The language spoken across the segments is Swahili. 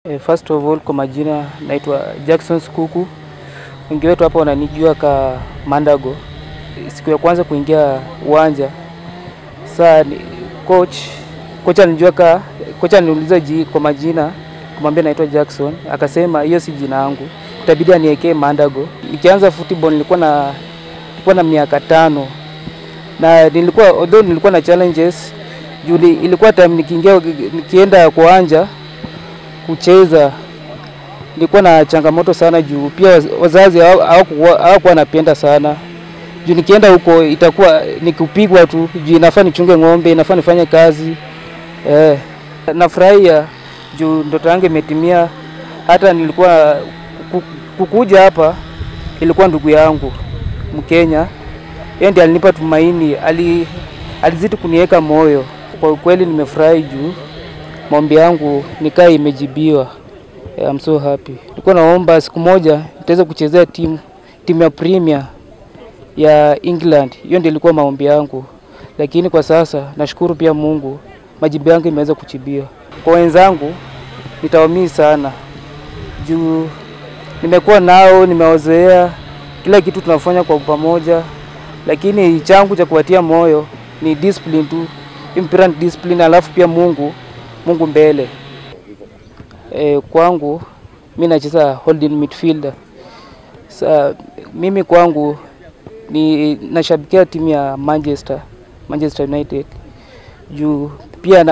First of all, kwa majina naitwa Jackson Skuku. Wengi wetu hapa wananijua kama Mandago. Siku ya kwanza kuingia uwanja, sasa kocha aliniuliza kwa majina, kumwambia naitwa Jackson, akasema hiyo si jina langu, itabidi aniwekee Mandago. Nikianza football nilikuwa na miaka 5 na nilikuwa na challenges. Ilikuwa time nikienda kwa uwanja kucheza, nilikuwa na changamoto sana juu pia wazazi hawakuwa wanapenda sana. Juu nikienda huko itakuwa nikupigwa tu, juu inafaa nichunge ng'ombe, inafaa nifanye kazi. Nafurahia juu ndoto yangu imetimia. Hata nilikuwa kukuja hapa, ilikuwa ndugu yangu Mkenya, yeye ndiye alinipa tumaini, alizidi kuniweka moyo. Kwa kweli nimefurahi juu maombi yangu nikaa imejibiwa. I'm so happy. Nilikuwa naomba siku moja nitaweza kuchezea timu ya Premier ya England. Hiyo ndio ilikuwa maombi yangu. Lakini kwa sasa nashukuru pia Mungu, majibu yangu imeweza kujibiwa. Kwa wenzangu nitawaamini sana juu nimekuwa nao, nimewazoea, kila kitu tunafanya kwa pamoja. Lakini changu cha kuwatia moyo ni discipline tu, important discipline, alafu pia Mungu mbele. Kwangu mimi nacheza holding midfielder. Mimi kwangu ni nashabikia timu ya Manchester United. Juu pia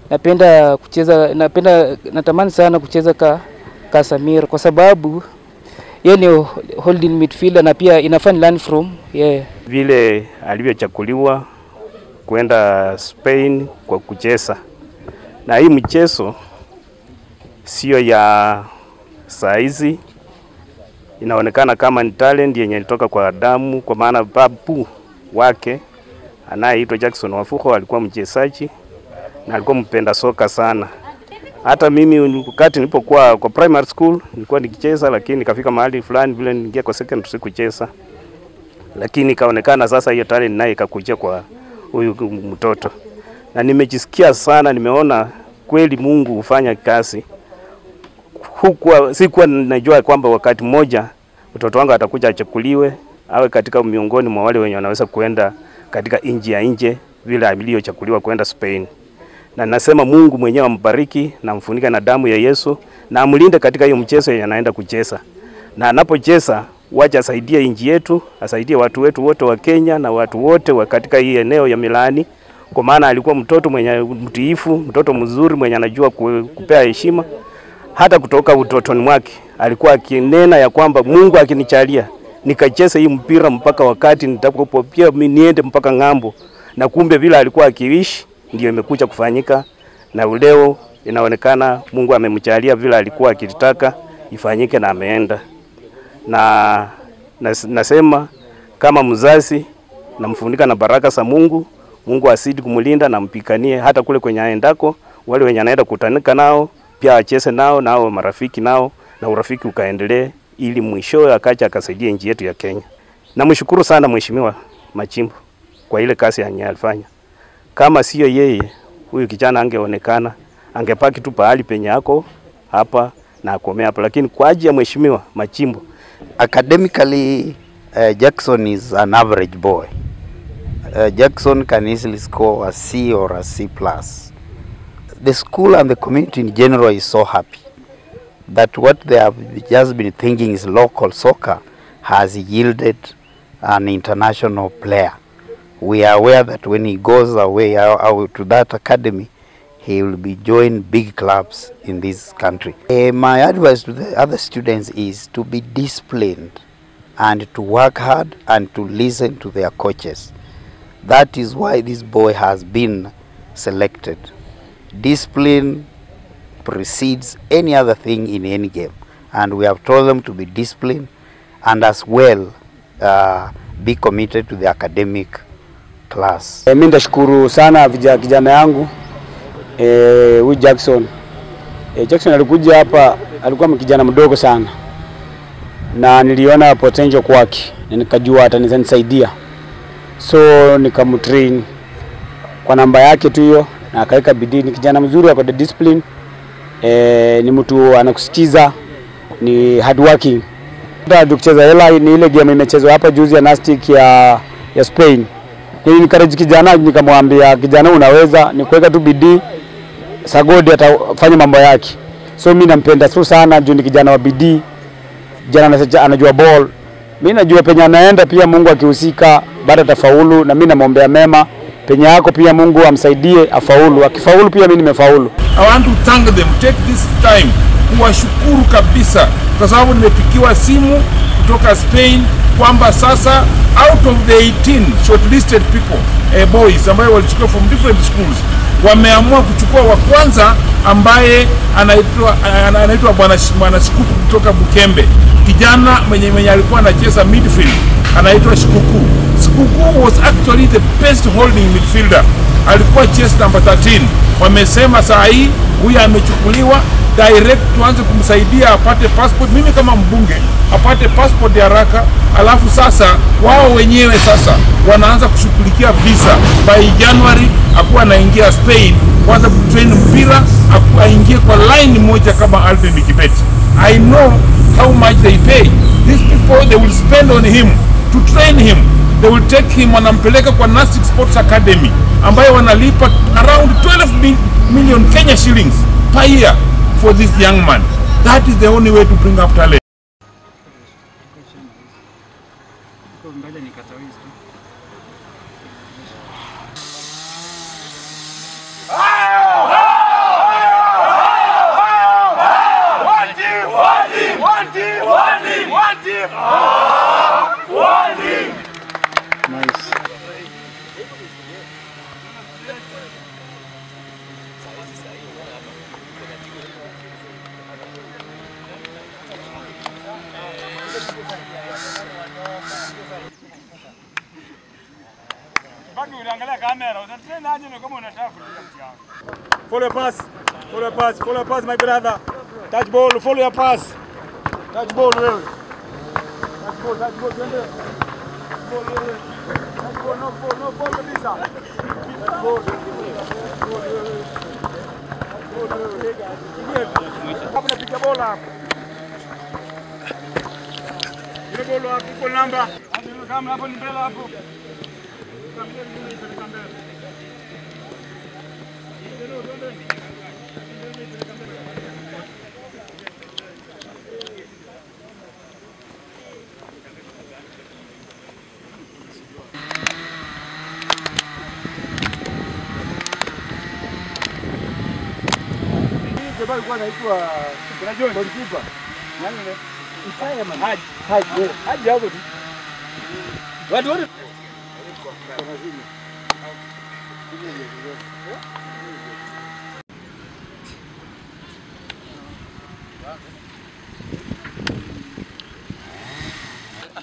napenda kucheza, natamani sana kucheza ka Samir, kwa sababu yeye ni holding midfielder na pia inafaa learn from vile alivyochakuliwa kwenda Spain kwa kucheza. Na hii mchezo sio ya saizi, inaonekana kama ni talent yenye ilitoka kwa damu, kwa maana babu wake anayeitwa Jackson Wafuko alikuwa mchezaji na alikuwa mpenda soka sana. Hata mimi wakati nilipokuwa kwa primary school nilikuwa nikicheza, lakini nikafika mahali fulani vile niingia kwa secondary sikucheza. Lakini kaonekana sasa hiyo talent naye ikakujia kwa huyu mtoto. Na nimejisikia sana, nimeona kweli Mungu hufanya kazi. Sikuwa najua kwamba wakati mmoja mtoto wangu atakuja achakuliwe awe katika miongoni mwa wale wenye wanaweza kuenda katika nchi ya nje vile alivyochakuliwa kwenda Spain. Na nasema Mungu mwenyewe ambariki na mfunike na damu ya Yesu na amlinde katika hiyo mchezo yenye anaenda kucheza. Na anapocheza wacha asaidie nchi yetu, asaidie watu wetu wote wa Kenya na watu wote wa katika hii eneo ya Milani, kwa maana alikuwa mtoto mwenye mtiifu, mtoto mzuri mwenye anajua kupea heshima. Hata kutoka utotoni mwake alikuwa akinena ya kwamba Mungu akinichalia nikacheze hii mpira mpaka wakati nitakapopia niende mpaka ng'ambo. Na kumbe vile alikuwa akiishi ndio imekuja kufanyika, na leo inaonekana Mungu amemchalia vile alikuwa akitaka ifanyike na ameenda. Na nasema kama mzazi namfunika na baraka za Mungu. Mungu asidi kumlinda na mpikanie hata kule kwenye aendako, wale wenye anaenda kutanika nao pia acheze nao marafiki nao, na urafiki ukaendelee ili mwisho akaja akasaidia nchi yetu ya Kenya. Namshukuru sana Mheshimiwa Machimbo kwa ile kazi alifanya. Kama sio yeye, huyu kijana angeonekana, angepaki tu pahali penye yako hapa na akomea hapa. Lakini kwa ajili ya Mheshimiwa Machimbo, academically Jackson is an average boy. Jackson can easily score a C or a C+. The school and the community in general is so happy that what they have just been thinking is local soccer has yielded an international player. We are aware that when he goes away out to that academy, he will be joining big clubs in this country. My advice to the other students is to be disciplined and to work hard and to listen to their coaches. That is why this boy has been selected. Discipline precedes any other thing in any game, and we have told them to be disciplined and as well be committed to the academic class. Mimi ndashukuru sana kijana yangu huyu Jackson. Jackson alikuja hapa, alikuwa kijana mdogo sana, na niliona potential kwake na nikajua atanisaidia, so nikamtrain kwa namba yake tu hiyo, na akaweka bidii. Ni kijana mzuri, ako discipline, ni mtu anakusikiza, ni hard working. Hata tukicheza hela ni ile game imechezwa hapa juzi ya Nastic ya Spain. Ni encourage kijana, nikamwambia kijana unaweza, ni kuweka tu bidii, Sagodi atafanya mambo yake. So mimi nampenda tu sana juu ni kijana wa bidii. Kijana anajua ball. Mimi najua penye anaenda pia Mungu akihusika baada atafaulu, na mimi namwombea mema. Penye yako pia Mungu amsaidie afaulu. Akifaulu pia mimi nimefaulu. I want to thank them, take this time kuwashukuru kabisa kwa sababu nimepikiwa simu kutoka Spain kwamba sasa out of the 18 shortlisted people, boys ambao walichukua from different schools, wameamua kuchukua wa kwanza ambaye anaitwa Bwana Shikuku kutoka Bukembe. Kijana mwenye alikuwa anacheza midfield anaitwa Shikuku. Shikuku was actually the best holding midfielder. Alikuwa chest number 13. Wamesema saa hii huyu amechukuliwa direct, tuanze kumsaidia apate passport. Mimi kama mbunge apate passport ya haraka, alafu sasa wao wenyewe sasa wanaanza kushughulikia visa by January, akuwa anaingia Spain kwanza kutrain mpira, akuwa aingie kwa line moja kama Alvin Kibet. I know how much they pay. These people, they will spend on him to train him. They will take him, wanampeleka kwa Nastic Sports Academy ambayo wanalipa around 12 million Kenya shillings per year for this young man. That is the only way to bring up talent. Nice. Follow your pass. Follow your pass. Follow your pass, my brother. Touch ball. Follow your pass. Touch ball. Touch ball. Touch ball. Touch ball. No ball. No ball. Touch ball. Hapa napiga bola hapa. Ile bola hapo kwa namba. Kama hapo ni mbele hapo. Bado kwa anaitwa John goalkeeper. Nani ile? Isaya man. Haji hapo tu. Watu wote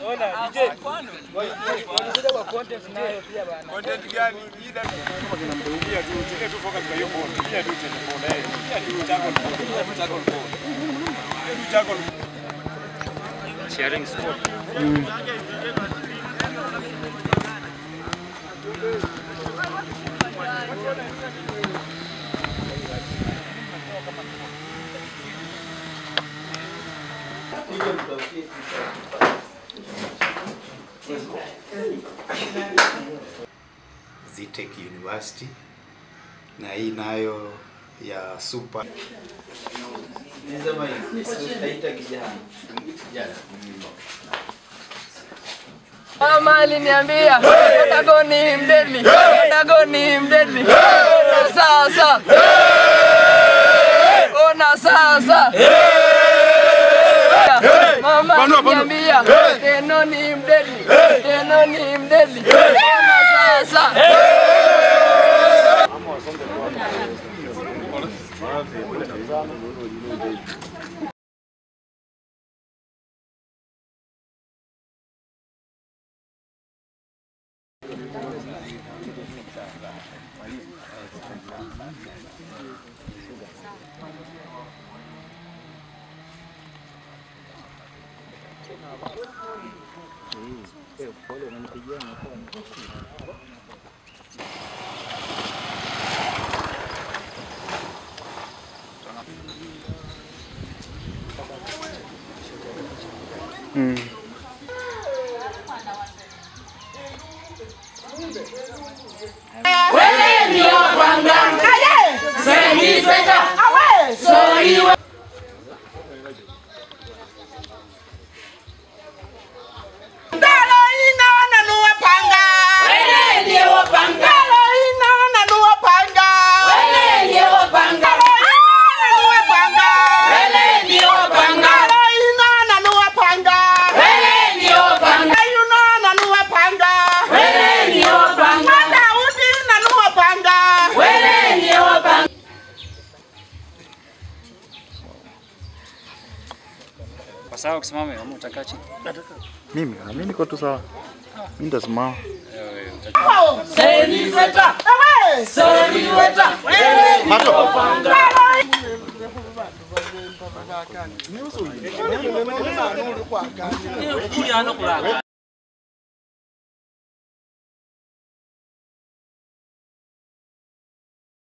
ona DJ. Wanakuja kwa content nayo pia bana. Content gani? Ila kama kinamrudia tu, tuje tu focus kwa hiyo ball. Pia tu telefone. Pia tu chako sharing sport. Zitech University na hii nayo ya super. Mama aliniambia Dagoni mdeli, Dagoni mdeli. Sasa. Ona sasa. Mama aliniambia Denoni mdeli, Denoni mdeli. Ona sasa. Wewe ndio panga. Semi seta. Sorry. Sawa kusimama ama utakaa chini? Mimi niko tu sawa. Mimi nitasimama. Hato.